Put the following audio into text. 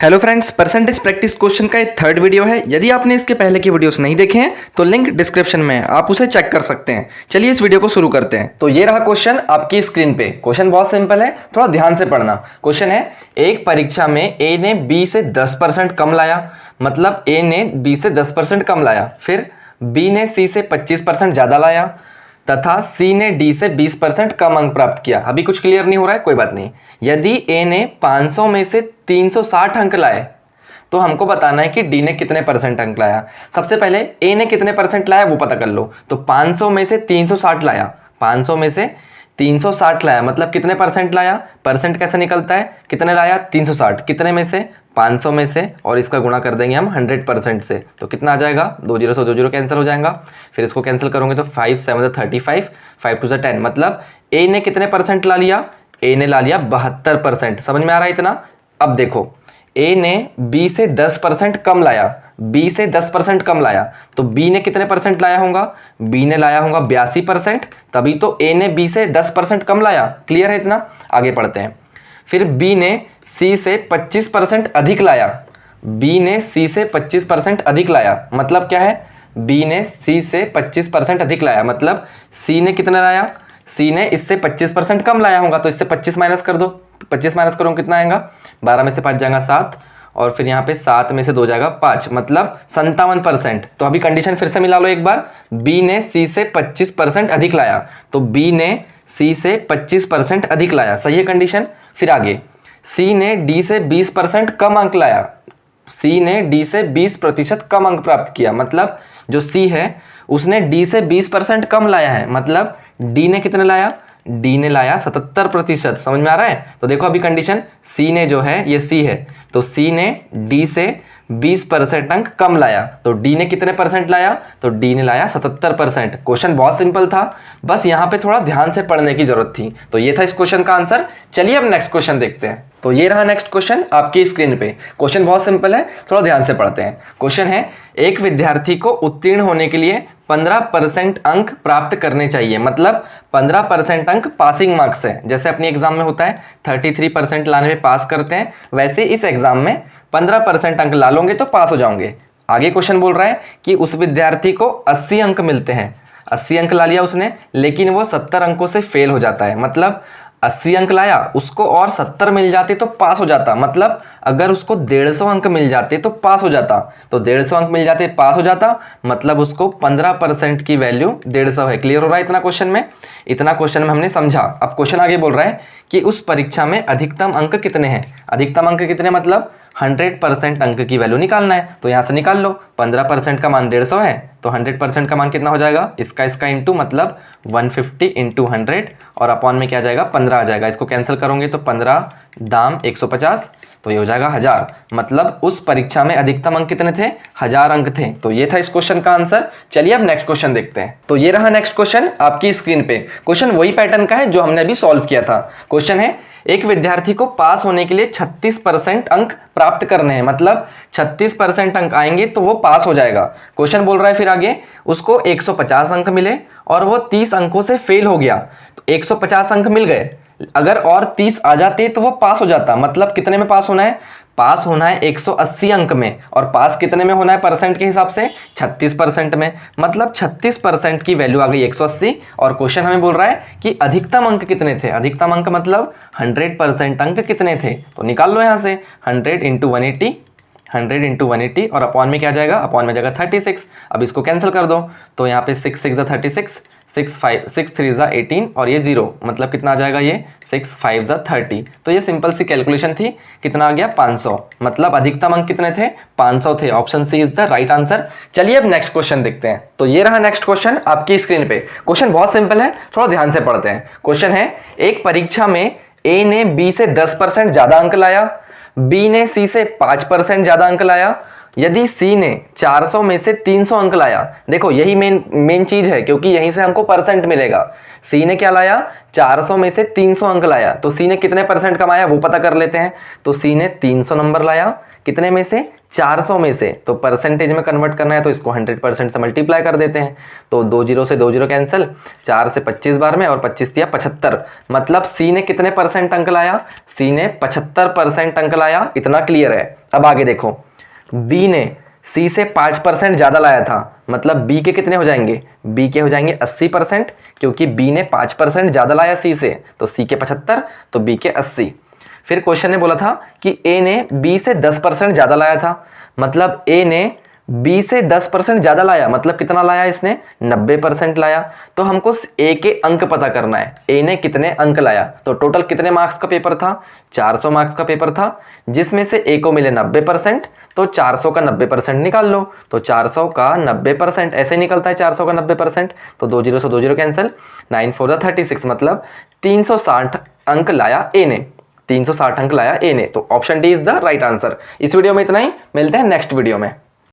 Hello friends, percentage practice question का ये third video है। यदि आपने इसके पहले के वीडियोस नहीं देखे हैं तो लिंक डिस्क्रिप्शन में है, आप उसे चेक कर सकते हैं। चलिए इस वीडियो को शुरू करते हैं। तो ये रहा क्वेश्चन आपकी स्क्रीन पे। क्वेश्चन बहुत सिंपल है, थोड़ा ध्यान से पढ़ना। क्वेश्चन है, एक परीक्षा में ए ने बी से 10% कम लाया, मतलब ए ने बी से 10% कम लाया, फिर बी ने सी से 25% ज़्यादा लाया तथा सी ने डी से 20% कम अंक प्राप्त किया। अभी कुछ क्लियर नहीं हो रहा है, कोई बात नहीं। यदि ए ने 500 में से 360 अंक लाए तो हमको बताना है कि डी ने कितने परसेंट अंक लाया। सबसे पहले ए ने कितने परसेंट लाया वो पता कर लो। तो 500 में से 360 लाया, 500 में से 360 लाया मतलब कितने परसेंट लाया। परसेंट कैसे निकलता है, कितने लाया 360, कितने में से 500 में से, और इसका गुणा कर देंगे हम 100% से। तो कितना आ जाएगा, 2 जीरो से 2 जीरो कैंसिल हो जाएगा। फिर इसको कैंसिल करोगे तो 5 7 35, 5 2 10, मतलब ए ने कितने परसेंट ला लिया, ए ने ला लिया 72%। समझ में आ रहा है इतना। अब देखो, ए ने बी से 10% कम लाया, बी से 10% कम लाया, तो बी ने कितने परसेंट लाया होगा, बी ने लाया होगा 82%, तभी तो ए ने बी से 10% कम लाया। क्लियर है इतना। आगे पढ़ते हैं। फिर बी ने सी से 25% अधिक लाया, बी ने सी से 25% अधिक लाया, मतलब क्या है, बी ने सी से 25% अधिक लाया, मतलब सी ने कितना लाया, सी ने इससे 25% कम लाया होगा, तो इससे 25 माइनस कर दो। 25 माइनस करो कितना आएगा, 12 में से 5 जाएगा 7, और फिर यहाँ पे 7 में से 2 जाएगा 5, मतलब 57%। तो अभी कंडीशन फिर से मिला लो एक बार। बी ने सी से 25% अधिक लाया, तो बी ने सी से 25% अधिक लाया, सही है कंडीशन। फिर आगे, सी ने डी से 20% कम अंक लाया, सी ने डी से 20% कम अंक प्राप्त किया, मतलब जो सी है उसने डी से 20% कम लाया है, मतलब डी ने कितने लाया, डी ने लाया 77%। समझ में आ रहा है। तो देखो अभी कंडीशन, सी ने जो है, ये सी है, तो सी ने डी से 20% अंक कम लाया, तो डी ने कितने परसेंट लाया, तो डी ने लाया 77%। क्वेश्चन बहुत सिंपल था, बस यहाँ पे थोड़ा ध्यान से पढ़ने की जरूरत थी। तो ये था इस क्वेश्चन का आंसर। चलिए अब नेक्स्ट क्वेश्चन देखते हैं। तो ये रहा नेक्स्ट क्वेश्चन आपकी स्क्रीन पे। क्वेश्चन बहुत सिंपल है, थोड़ा ध्यान से पढ़ते हैं। क्वेश्चन है, एक विद्यार्थी को उत्तीर्ण होने के लिए 15% अंक प्राप्त करने चाहिए, मतलब 15% अंक पासिंग मार्क्स है। जैसे अपनी एग्जाम में होता है 33% लाने में पास करते हैं, वैसे इस एग्जाम में 15% अंक ला लोगे तो पास हो जाओगे। आगे क्वेश्चन बोल रहा है कि उस विद्यार्थी को 80 अंक मिलते हैं, 80 अंक ला लिया उसने, लेकिन वो 70 अंकों से फेल हो जाता है। मतलब 80 अंक लाया, उसको और 70 मिल जाते तो पास हो जाता, मतलब अगर उसको 150 अंक मिल जाते तो पास हो जाता, तो 150 अंक मिल जाते पास हो जाता, मतलब उसको 15% की वैल्यू 150 है। क्लियर हो रहा है इतना क्वेश्चन में। इतना क्वेश्चन में हमने समझा। अब क्वेश्चन आगे बोल रहा है कि उस परीक्षा में अधिकतम अंक कितने हैं। अधिकतम अंक कितने, मतलब 100% अंक की वैल्यू निकालना है। तो यहाँ से निकाल लो, 15% का मान 150 है, तो 100% का मान कितना हो जाएगा, इसका इंटू, मतलब 150 इंटू 100, और अपॉन में क्या जाएगा 15 आ जाएगा। इसको कैंसिल करोगे तो 15 दाम 150, तो ये हो जाएगा 1000। मतलब उस परीक्षा में अधिकतम अंक कितने थे, 1000 अंक थे। तो ये था इस क्वेश्चन का आंसर। चलिए अब नेक्स्ट क्वेश्चन देखते हैं। तो ये रहा नेक्स्ट क्वेश्चन आपकी स्क्रीन पे। क्वेश्चन वही पैटर्न का है जो हमने अभी सॉल्व किया था। क्वेश्चन है, एक विद्यार्थी को पास होने के लिए 36% अंक प्राप्त करने हैं, मतलब 36% अंक आएंगे तो वो पास हो जाएगा। क्वेश्चन बोल रहा है फिर आगे, उसको 150 अंक मिले और वो 30 अंकों से फेल हो गया। तो 150 अंक मिल गए, अगर और 30 आ जाते तो वो पास हो जाता। मतलब कितने में पास होना है, पास होना है 180 अंक में, और पास कितने में होना है परसेंट के हिसाब से, 36% में, मतलब 36% की वैल्यू आ गई 180। और क्वेश्चन हमें बोल रहा है कि अधिकतम अंक कितने थे, अधिकतम अंक मतलब 100% अंक कितने थे। तो निकाल लो यहाँ से 100 इंटू 180, 100 इंटू 180, और अपॉन में क्या जाएगा, अपॉन में जाएगा 36। अब इसको कैंसिल कर दो, तो यहाँ पे 6 6 36, 6 3 18, और ये 0, मतलब कितना आ जाएगा, ये 6 5 30। तो ये सिंपल सी कैलकुलेशन थी। कितना आ गया 500, मतलब अधिकतम अंक कितने थे, 500 थे। Option C is the right answer. चलिए अब नेक्स्ट क्वेश्चन देखते हैं। तो ये रहा नेक्स्ट क्वेश्चन आपकी स्क्रीन पे। क्वेश्चन बहुत सिंपल है, थोड़ा ध्यान से पढ़ते हैं। क्वेश्चन है, एक परीक्षा में ए ने बी से 10% ज्यादा अंक लाया, बी ने सी से 5% ज्यादा अंक लाया, यदि सी ने 400 में से 300 अंक लाया, देखो यही मेन चीज है क्योंकि यहीं से हमको परसेंट मिलेगा। सी ने क्या लाया, 400 में से 300 अंक लाया, तो सी ने कितने परसेंट कमाया वो पता कर लेते हैं। तो सी ने 300 नंबर लाया, कितने में से, 400 में से, तो परसेंटेज में कन्वर्ट करना है तो इसको 100% से मल्टीप्लाई कर देते हैं। तो 2 जीरो से 2 जीरो कैंसिल, 4 से 25 बार में, और 25 दिया 75, मतलब सी ने कितने परसेंट अंक लाया, सी ने 75% अंक लाया। इतना क्लियर है। अब आगे देखो, बी ने सी से 5% ज़्यादा लाया था, मतलब बी के कितने हो जाएंगे, बी के हो जाएंगे 80%, क्योंकि बी ने 5% ज़्यादा लाया सी से, तो सी के 75 तो बी के 80। फिर क्वेश्चन ने बोला था कि ए ने बी से 10% ज़्यादा लाया था, मतलब ए ने बी से 10% ज़्यादा लाया, मतलब कितना लाया इसने, 90% लाया। तो हमको ए के अंक पता करना है, ए ने कितने अंक लाया। तो टोटल कितने मार्क्स का पेपर था, 400 मार्क्स का पेपर था, जिसमें से ए को मिले 90%, तो 400 का 90% निकाल लो। तो 400 का 90% ऐसे निकलता है, 400 का 90%, तो 2 जीरो से 2 जीरो कैंसिल, 9 4 36, मतलब 360 अंक लाया ए ने, 360 अंक लाया ए ने। तो option D is the right answer. इस वीडियो में इतना ही, मिलते हैं नेक्स्ट वीडियो में।